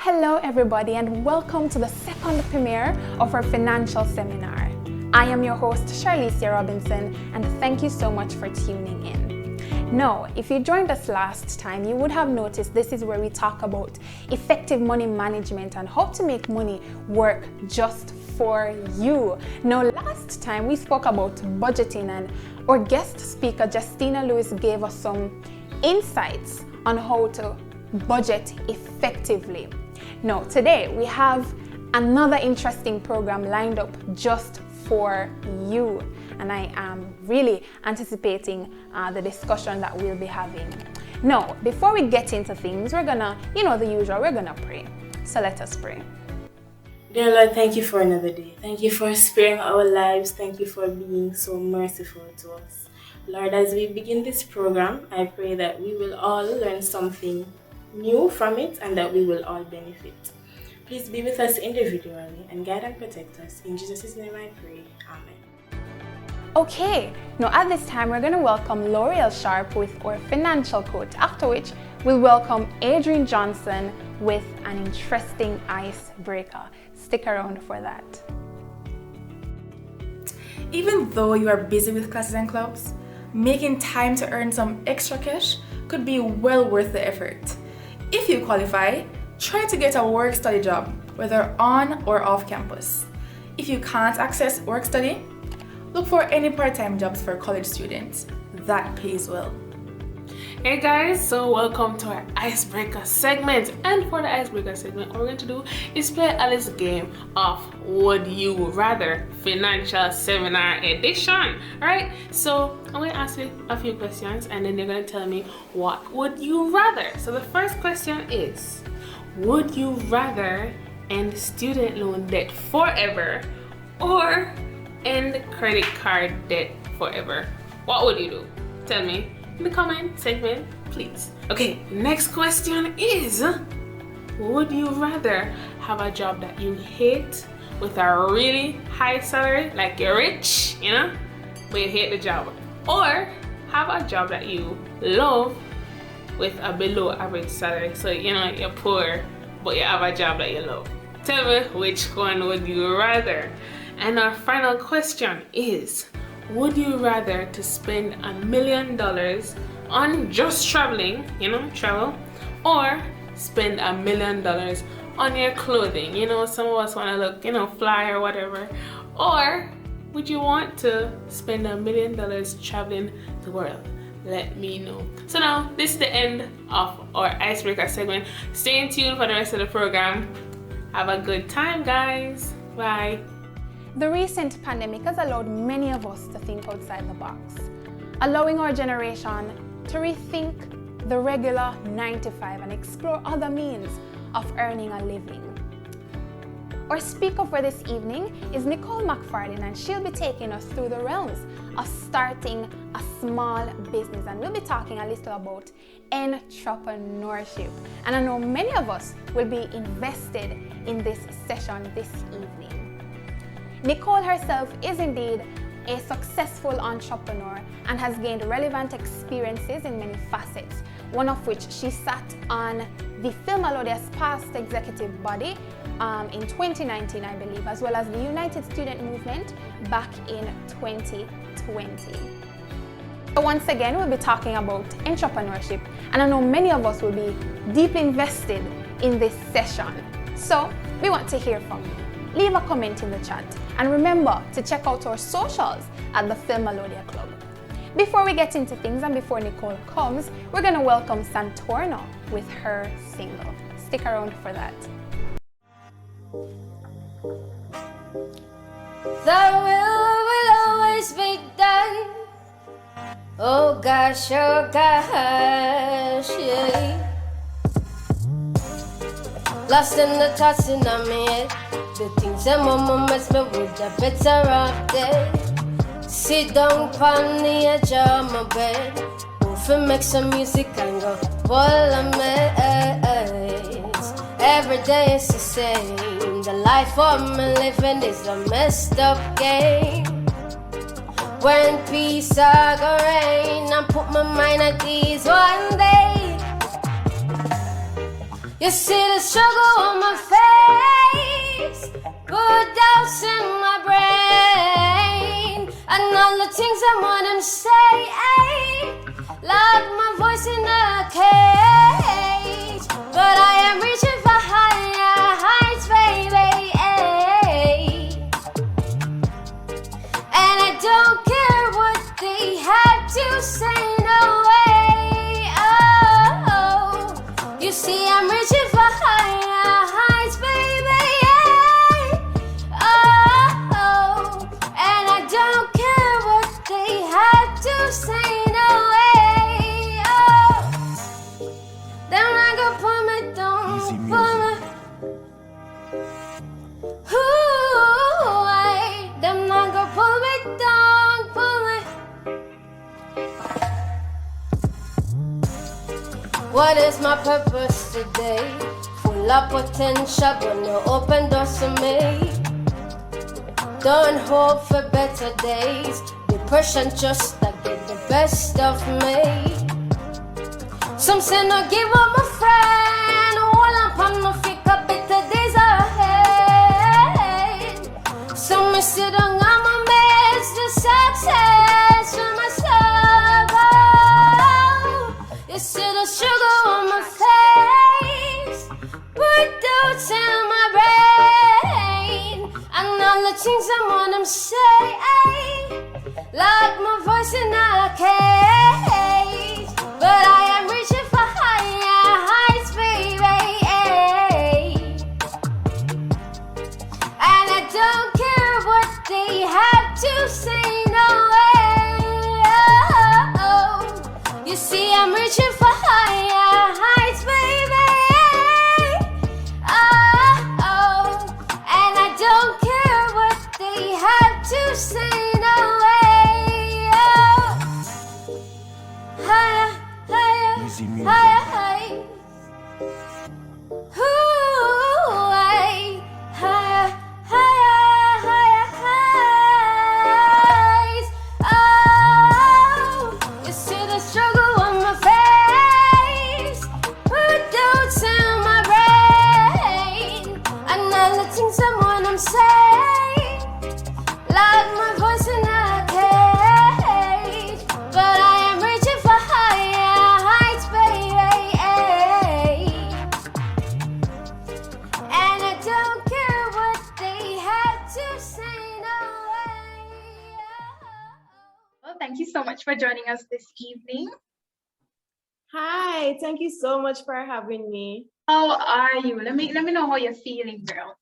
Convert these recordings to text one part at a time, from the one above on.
Hello everybody and welcome to the second premiere of our financial seminar. I am your host Charlicia Robinson and thank you so much for tuning in. Now, if you joined us last time, you would have noticed this is where we talk about effective money management and how to make money work just for you. Now, last time we spoke about budgeting and our guest speaker Justina Lewis gave us some insights on how to budget effectively. Now, today we have another interesting program lined up just for you, and I am really anticipating the discussion that we'll be having. Now, before we get into things, we're gonna, the usual, we're gonna pray. So let us pray. Dear Lord, thank you for another day. Thank you for sparing our lives. Thank you for being so merciful to us. Lord, as we begin this program, I pray that we will all learn something new from it and that we will all benefit. Please be with us individually and guide and protect us. In Jesus' name I pray. Amen. Okay, now at this time we're going to welcome L'Oreal Sharp with our financial coach, after which we'll welcome Adrian Johnson with an interesting icebreaker. Stick around for that. Even though you are busy with classes and clubs, making time to earn some extra cash could be well worth the effort. If you qualify, try to get a work-study job, whether on or off campus. If you can't access work-study, look for any part-time jobs for college students. That pays well. Hey guys, so welcome to our icebreaker segment. And for the icebreaker segment, what we're going to do is play a little game of Would You Rather Financial Seminar Edition. Alright, so I'm going to ask you a few questions and then you're going to tell me what would you rather. So the first question is, would you rather end student loan debt forever or end credit card debt forever? What would you do? Tell me in the comment segment, please. Okay, next question is, would you rather have a job that you hate with a really high salary, like you're rich, but you hate the job, or have a job that you love with a below average salary, so you're poor but you have a job that you love? Tell me which one would you rather. And our final question is, would you rather to spend $1 million on just traveling, travel, or spend $1 million on your clothing? Some of us want to look, fly or whatever. Or would you want to spend $1 million traveling the world? Let me know. So now, this is the end of our icebreaker segment. Stay tuned for the rest of the program. Have a good time, guys. Bye. The recent pandemic has allowed many of us to think outside the box, allowing our generation to rethink the regular 9 to 5 and explore other means of earning a living. Our speaker for this evening is Nicole McFarlane, and she'll be taking us through the realms of starting a small business, and we'll be talking a little about entrepreneurship. And I know many of us will be invested in this session this evening. Nicole herself is indeed a successful entrepreneur and has gained relevant experiences in many facets, one of which she sat on the Philmelodia's past executive body in 2019, I believe, as well as the United Student Movement back in 2020. So once again, we'll be talking about entrepreneurship, and I know many of us will be deeply invested in this session. So we want to hear from you. Leave a comment in the chat and remember to check out our socials at the Philmelodia Club. Before we get into things and before Nicole comes, we're going to welcome Santorno with her single. Stick around for that. The will always be done. Oh gosh, yeah. Lost in the thoughts in my head. The things and moments me with the better of day. Sit down on the edge of my bed. Move and make some music and go all a mess. Every day is the same. The life I'm living is a messed up game. When peace I go rain, I put my mind at ease one day. You see the struggle on my face, put doubts in my brain, and all the things I want to say, like my voice in a cage. But I am reaching for higher heights, baby, and I don't care what they have to say, no way. Oh, you see I'm reaching for higher heights, baby, oh, and I don't care what they have to say, no way. Oh, they're not gonna pull me down, pull me. Ooh, they're not gonna pull me down, pull me. What is my purpose today? Full of potential, but no open doors to me. Don't hope for better days. Depression just to get the best of me. Some say no give up my friend. All I'm on no figure better days ahead. Some may sit down on my mess the success for myself. Oh, you see the sugar on my face, put doubts in my brain, and all the things I want to say, like my voice in a cage. But I am reaching for higher heights, baby, and I don't care what they have to say, no way. Oh, you see I'm reaching for higher heights, baby, oh, and I don't care what they have to say, no way. Oh, higher, higher, Easy music. higher heights. Ooh, higher, higher, higher heights. Oh, you see the struggle on my face, put doubts in my brain, and all the things I want to say, like my voice in a cage. But I am reaching for higher heights, baby, and I don't care what they have to say, no way. Well, thank you so much for joining us this evening. Hi, thank you so much for having me. How are you? Let me know how you're feeling, girl.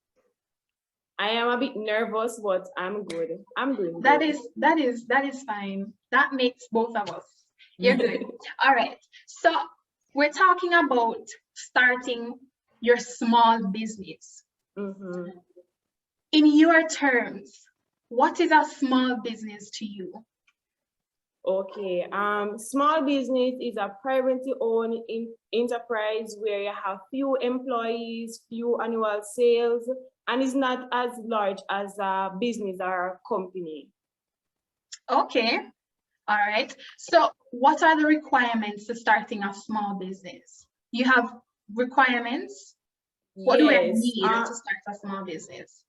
I am a bit nervous, but I'm good. I'm doing That good. is fine. That makes both of us. You're good. All right. So we're talking about starting your small business. Mhm. In your terms, what is a small business to you? Okay. Small business is a privately owned enterprise where you have few employees, few annual sales, and is not as large as a business or a company. Okay. All right. So what are the requirements to starting a small business? You have requirements? What do I Yes. need to start a small business?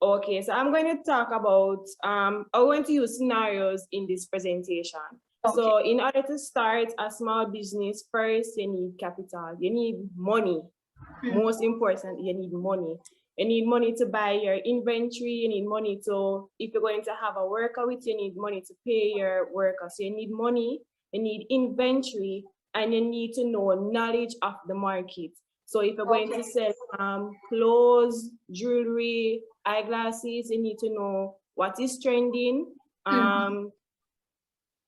Okay, so I'm going to talk about, I'm going to use scenarios in this presentation. Okay. So in order to start a small business, first you need capital, you need money. Most important, you need money. You need money to buy your inventory, you need money to, if you're going to have a worker with you, you need money to pay your worker. So you need money, you need inventory, and you need to know knowledge of the market. So if you're going to sell clothes, jewelry, eyeglasses, you need to know what is trending,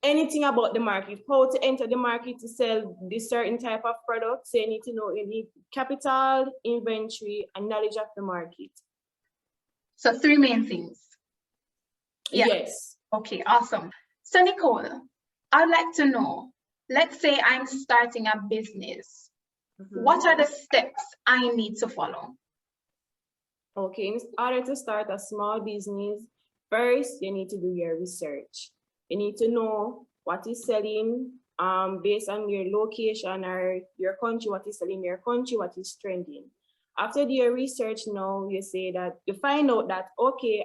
anything about the market, how to enter the market to sell this certain type of product. So you need to know, you need capital, inventory, and knowledge of the market. So 3 main things. Yeah. Yes. Okay, awesome. So Nicole, I'd like to know, let's say I'm starting a business. What are the steps I need to follow? Okay, in order to start a small business, first you need to do your research. You need to know what is selling, based on your location or your country, what is selling in your country, what is trending. After your research now, you say that you find out that, okay,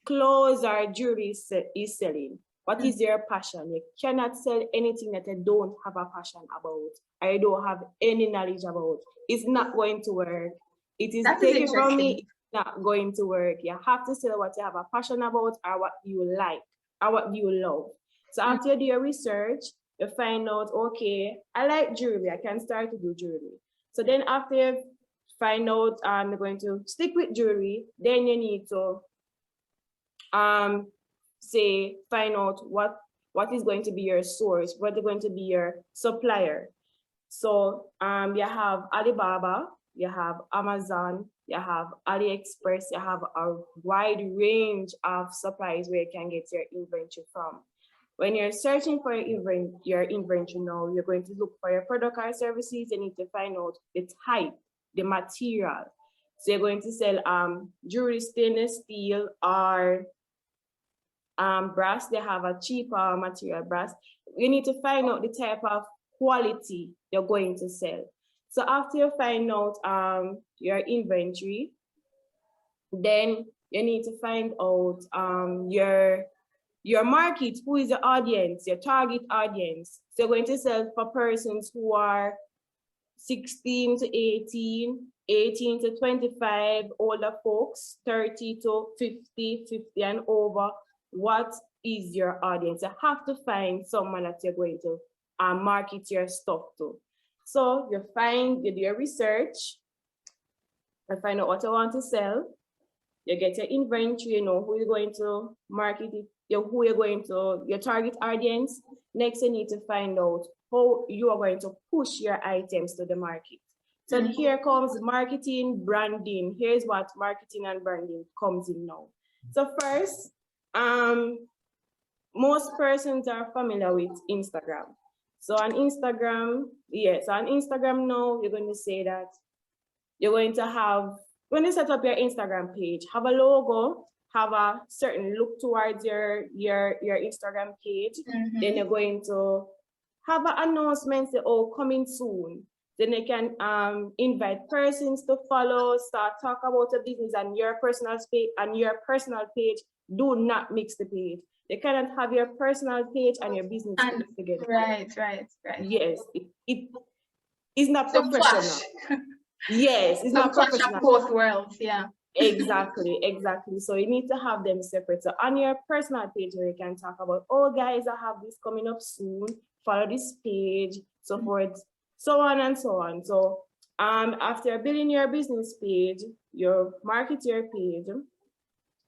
clothes or jewelry is selling. What is your passion? You cannot sell anything that you don't have a passion about, or you don't have any knowledge about. It's not going to work. It is taken from me, it's not going to work. You have to sell what you have a passion about, or what you like, or what you love. So after you do your research, you find out, okay, I like jewelry, I can start to do jewelry. So then after you find out you're going to stick with jewelry, then you need to say find out what is going to be your source, what is going to be your supplier. So you have Alibaba, you have Amazon, you have AliExpress, you have a wide range of supplies where you can get your inventory from. When you're searching for your inventory now, you're going to look for your product or services. You need to find out the type, the material. So you're going to sell jewelry, stainless steel, or brass. They have a cheaper material, brass. You need to find out the type of quality you're going to sell. So after you find out your inventory, then you need to find out your market, who is the audience, your target audience. So you're going to sell for persons who are 16 to 18, 18 to 25, older folks, 30 to 50, 50 and over. What is your audience? You have to find someone that you're going to market your stuff to. So you do your research, you find out what you want to sell, you get your inventory, you know who you're going to market it, who you're going to, your target audience. Next, you need to find out how you are going to push your items to the market. So here comes marketing, branding. Here's what marketing and branding comes in now. So first, most persons are familiar with Instagram. So on Instagram, now, you're going to say that you're going to have, when you set up your Instagram page, have a logo, have a certain look towards your Instagram page. Then you're going to have an announcement, say, oh, coming soon. Then you can invite persons to follow, start talk about the business and your personal page. Do not mix the page. You cannot have your personal page and your business page together. Right. Yes, it is not professional. Yes, it's not professional. Both worlds, yeah. Exactly. So you need to have them separate. So on your personal page, where you can talk about, oh guys, I have this coming up soon, follow this page, so forth, so on and so on. So after building your business page, you market your page,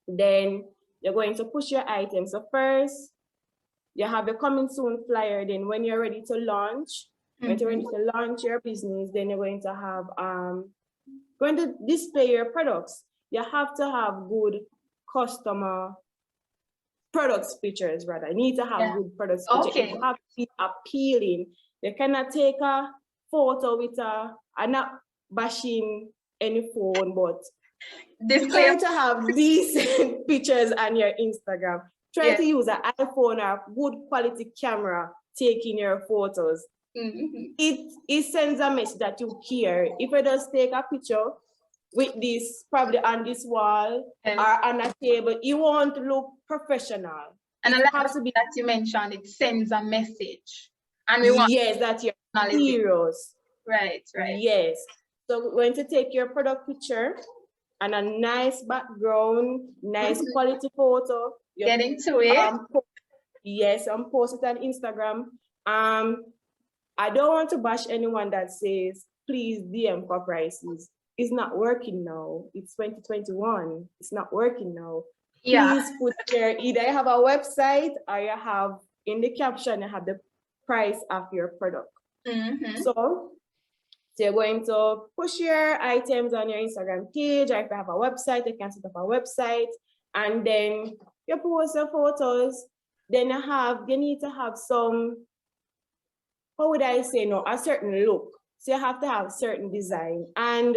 then you're going to push your items. So first, you have a coming soon flyer. Then when you're ready to launch, your business, then you're going to have going to display your products. You have to have good customer products pictures, rather. You need to have good products pictures. It have to be appealing. You cannot take a photo with I'm not bashing any phone, but try to have decent pictures on your Instagram. Try to use an iPhone or good quality camera taking your photos. It sends a message that you care. If you just take a picture with this, probably on this wall or on a table, it won't look professional. And it has to be that you mentioned, it sends a message. And we want that you're serious. Right. Yes. So we're going to take your product picture and a nice background, nice quality photo. Get into it. Yes, and post it on Instagram. I don't want to bash anyone that says, please DM for prices. It's not working now. It's 2021. It's not working now. Yeah. Please put there, either you have a website or you have in the caption, you have the price of your product. So you're going to push your items on your Instagram page, or if you have a website, you can set up a website, and then you post your photos. Then you need to have some, how would I say, no, a certain look. So you have to have certain design. And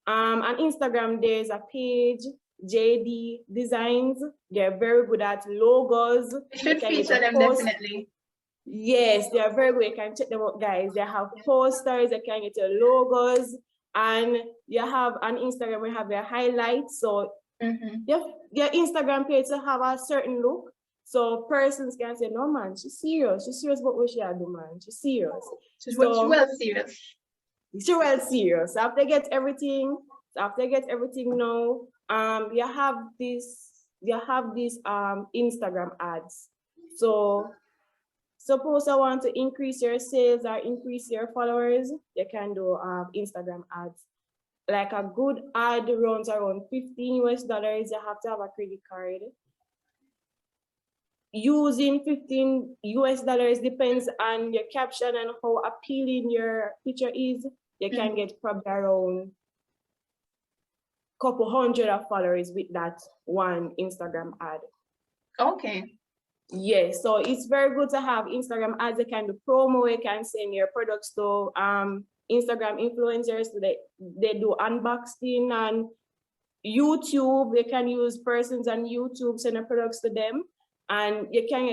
on Instagram, there's a page, JD Designs. They're very good at logos. You should feature them, definitely. Yes, they are very good. You can check them out, guys. They have posters, you can get your logos, and you have on Instagram, we have your highlights. So your Instagram page to have a certain look. So persons can say, no man, she's serious. She's serious about what she do, man. She's serious. She's well serious. She's well serious. After you get everything now, you have these Instagram ads. So suppose I want to increase your sales or increase your followers, you can do Instagram ads. Like a good ad runs around $15. You have to have a credit card. Using $15 depends on your caption and how appealing your picture is. You can get probably around couple hundred of followers with that one Instagram ad. Okay. Yes, so it's very good to have Instagram ads. You can do promo, you can send your products to Instagram influencers so they do unboxing, and YouTube, you can use persons on YouTube, send the products to them, and you can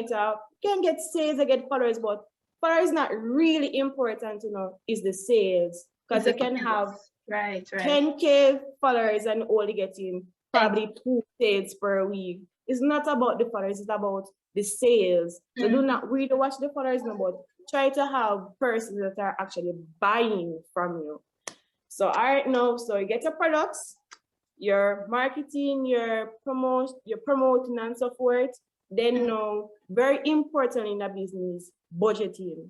get sales, you get followers, but followers not really important, is the sales, because you can have 10K followers and only getting probably 2 sales per week. It's not about the followers, it's about the sales. So do not really watch the followers, no, but try to have persons that are actually buying from you. So all right, now, so you get your products, your marketing, your promoting and so forth. Then now, very important in the business, budgeting.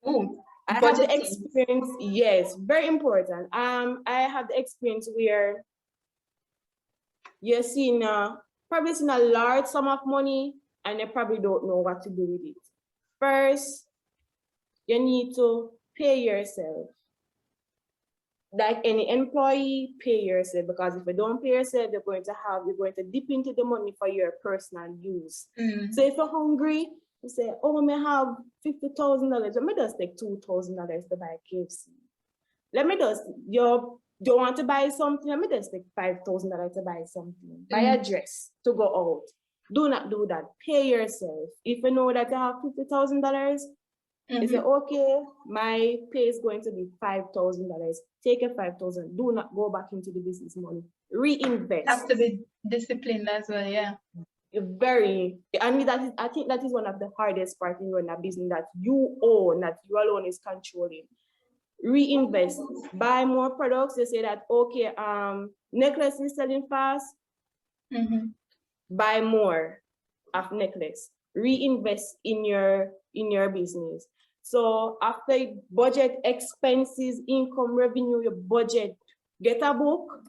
I have the experience, yes, very important. I have the experience where you're probably seeing a large sum of money and you probably don't know what to do with it. First, you need to pay yourself. Like any employee, pay yourself, because if you don't pay yourself, you're going to dip into the money for your personal use. So if you're hungry, you say, oh, I may have $50,000. Let me just take $2,000 to buy KFC. Let me just, you want to buy something? Let me just take $5,000 to buy something. Buy a dress to go out. Do not do that. Pay yourself. If you know that you have $50,000, you say, okay, my pay is going to be $5,000. Take your $5,000. Do not go back into the business money. Reinvest. Have to be disciplined as well, yeah. I think that is one of the hardest part in running a business that you own, that you alone is controlling. Reinvest. Buy more products. They say that, okay, necklace is selling fast. Buy more of necklace. Reinvest in your business. So after budget expenses, income, revenue, your budget, get a book,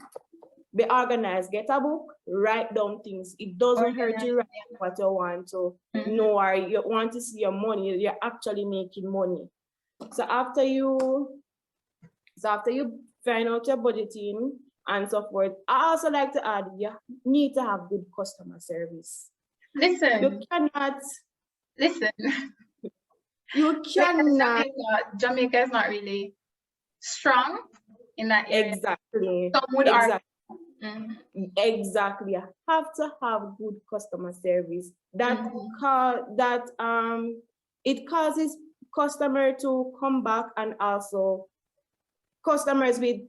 be organized, get a book, write down things. It doesn't hurt you write what you want to know, or you want to see your money, you're actually making money. So after you find out your budgeting and so forth, I also like to add, you need to have good customer service. Listen. You cannot. Jamaica is not really strong in that area. Exactly. Some would argue. Exactly. You have to have good customer service. It causes customer to come back, and also customers will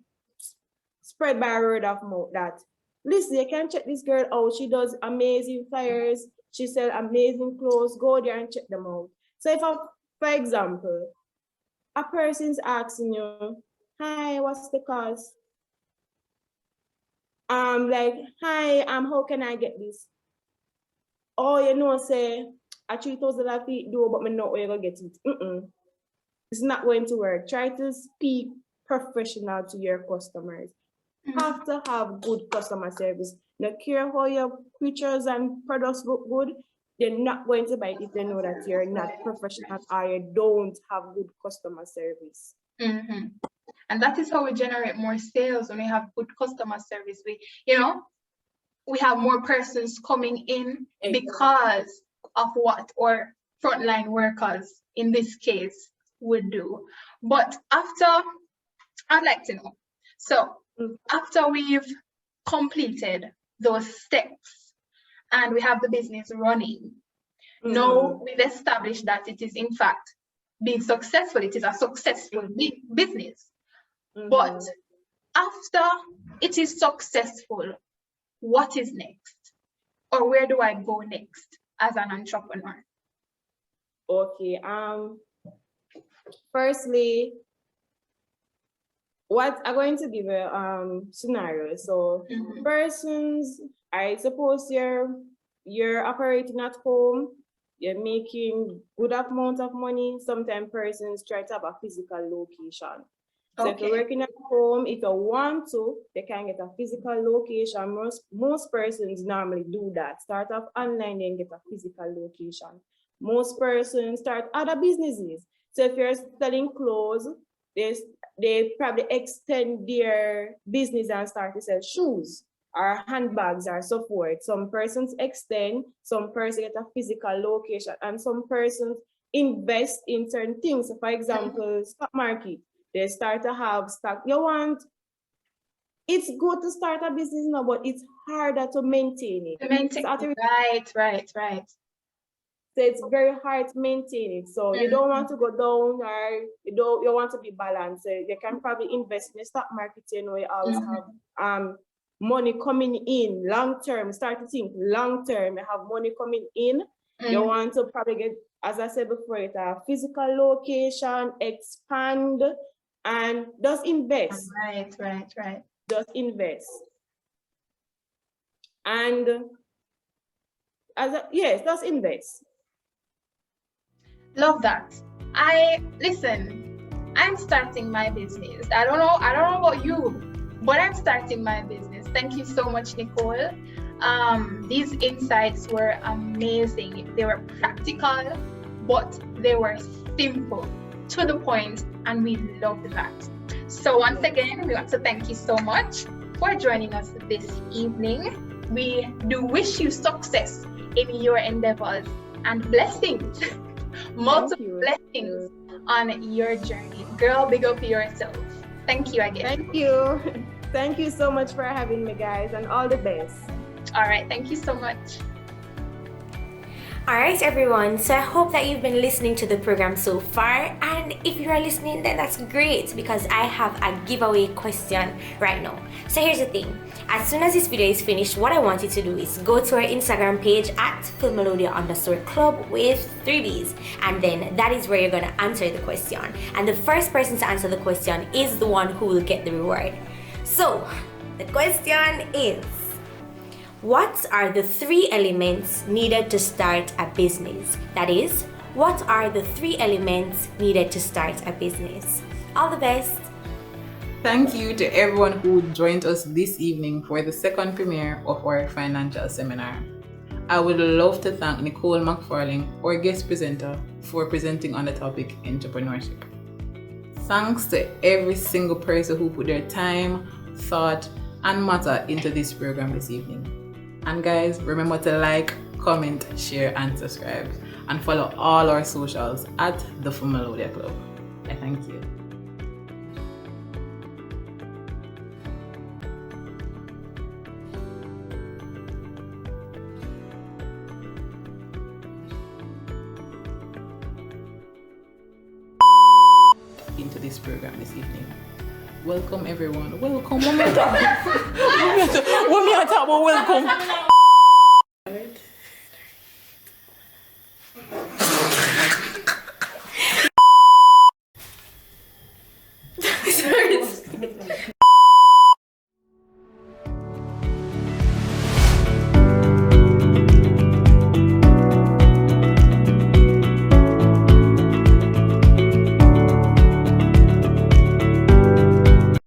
spread by word of mouth that, listen, you can check this girl out. She does amazing flyers. She sells amazing clothes. Go there and check them out. So if, for example, a person's asking you, hi, what's the cost? Like, hi, how can I get this? Oh, say, I $3,000 feet do, but I know where you're going to get it. It's not going to work. Try to speak professional to your customers. Have to have good customer service. No care how your pictures and products look good, they're not going to buy it if they know that you're not professional or you don't have good customer service. And that is how we generate more sales. When we have good customer service, we have more persons coming in because of what our frontline workers in this case would do. But I'd like to know, so after we've completed those steps and we have the business running, Now we've established that it is in fact being successful. It is a successful business. But after it is successful, what is next? Or where do I go next as an entrepreneur? Okay. Firstly, what I'm going to give a scenario. So persons, I suppose you're operating at home, you're making good amount of money. Sometimes persons try to have a physical location. So if you're working at home, if you want to, they can get a physical location. Most persons normally do that. Start off online and get a physical location. Most persons start other businesses. So if you're selling clothes, they probably extend their business and start to sell shoes or handbags or so forth. Some persons extend, some persons get a physical location, and some persons invest in certain things. So for example, stock market. They start to have stock. It's good to start a business now, but it's harder to maintain it. Right. So it's very hard to maintain it. So you don't want to go down, or you want to be balanced. So you can probably invest in the stock market, you always have money coming in long term. Start to think long term. You have money coming in. You want to probably get, as I said before, it a physical location, expand, and just invest. Right. Just invest. And just invest. Love that. I'm starting my business. I don't know about you, but I'm starting my business. Thank you so much, Nicole. These insights were amazing. They were practical, but they were simple, to the point, and we loved that. So once again, we want to thank you so much for joining us this evening. We do wish you success in your endeavors and blessings, multiple blessings on your journey. Girl, big up yourself. Thank you again. Thank you. Thank you so much for having me, guys, and all the best. All right, thank you so much. Alright everyone, so I hope that you've been listening to the program so far, and if you are listening, then that's great, because I have a giveaway question right now. So here's the thing, as soon as this video is finished, what I want you to do is go to our Instagram page at Philmelodia_club with 3 B's, and then that is where you're going to answer the question, and the first person to answer the question is the one who will get the reward. So the question is, what are the 3 elements needed to start a business? That is, what are the 3 elements needed to start a business? All the best! Thank you to everyone who joined us this evening for the second premiere of our financial seminar. I would love to thank Nicole McFarling, our guest presenter, for presenting on the topic entrepreneurship. Thanks to every single person who put their time, thought, and matter into this program this evening. And guys, remember to like, comment, share, and subscribe. And follow all our socials at the Philmelodia Club. I thank you. Into this program this evening. Welcome everyone. Welcome. What me talk about welcome?